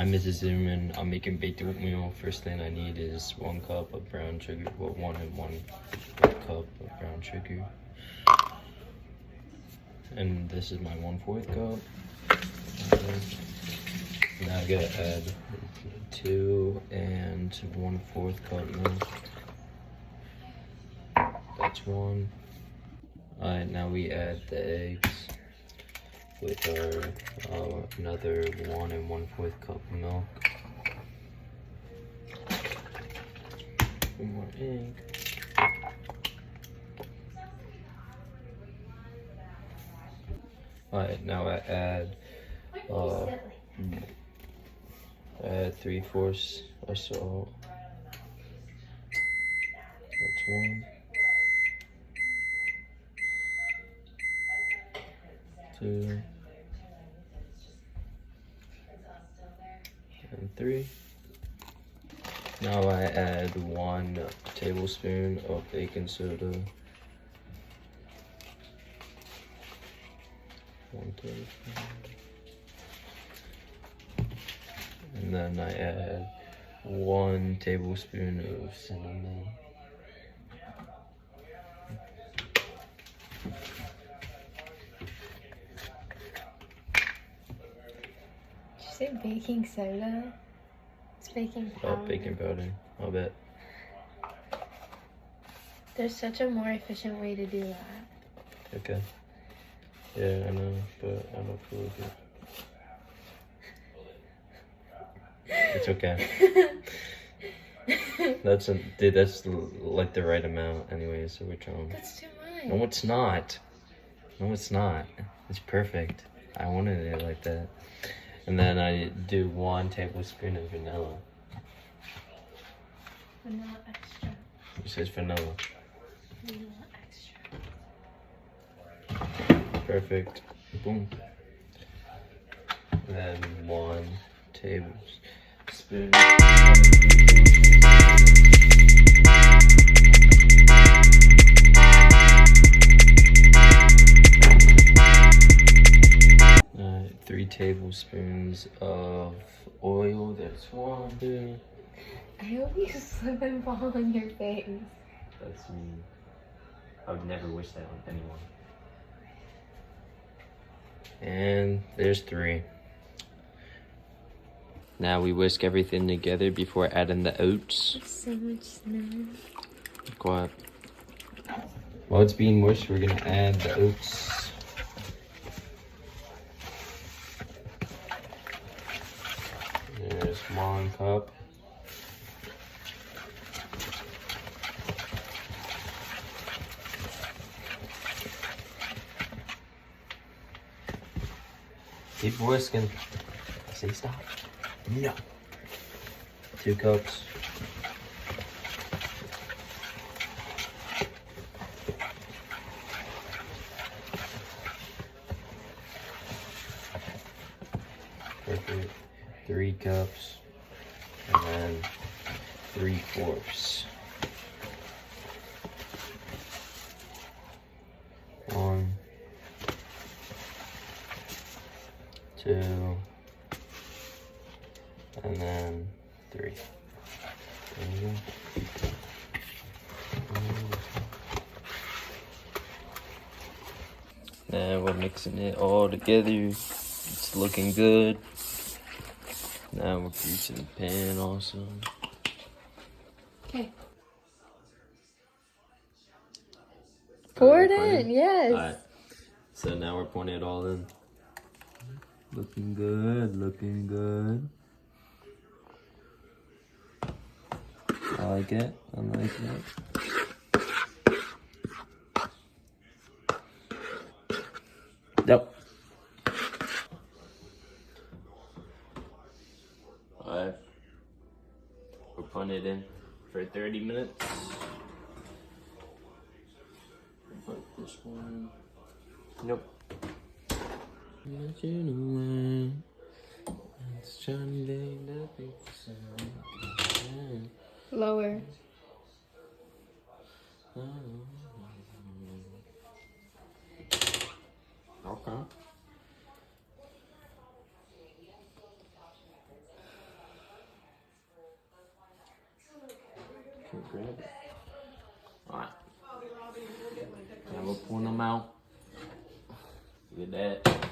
I'm Mrs. Zimmerman. I'm making baked oatmeal. First thing I need is 1 cup of brown sugar. Well, 1 and 1 cup of brown sugar. And this is my 1/4 cup. Now I gotta add 2 and 1/4 cup milk. That's 1. Alright, now we add the eggs with our another 1 and 1/4 cup of milk. 1 more egg. Alright, now I add 3/4 of salt. That's 1. 2 and 3. Now I add 1 tablespoon of baking soda. 1 tablespoon. And then I add 1 tablespoon of cinnamon. Did you say baking soda? It's baking powder. Oh, baking powder. I'll bet. There's such a more efficient way to do that. Okay. Yeah, I know, but I don't feel like it. It's okay. That's like the right amount anyway, so we're trying. That's too much. No, it's not. No, it's not. It's perfect. I wanted it like that. And then I do 1 tablespoon of vanilla. Vanilla extra. It says vanilla. Vanilla extra. Perfect. Boom. And then 1 tablespoon. Alright, 3 tablespoons of oil. That's 1, 2. I hope you slip and fall on your face. That's me. I would never wish that on anyone. And there's 3. Now we whisk everything together before adding the oats. There's so much cinnamon. Quiet. While it's being whisked, we're gonna add the oats. There's 1 cup. Keep whisking. Say stop. No. 2 cups. Perfect. 3 cups. And then 3/4. 1, 2, and then 3. There you go. Now we're mixing it all together. It's looking good. Now we're greasing the pan also. Okay. Pour it in, yes. Alright. So now we're pouring it all in. Looking good, looking good. I like it, I like it. Yep. Alright. We're putting it in for 30 minutes. Put this one. Nope. Lower. Okay. Can grab it. Alright. Now we're pulling them out. Look at that.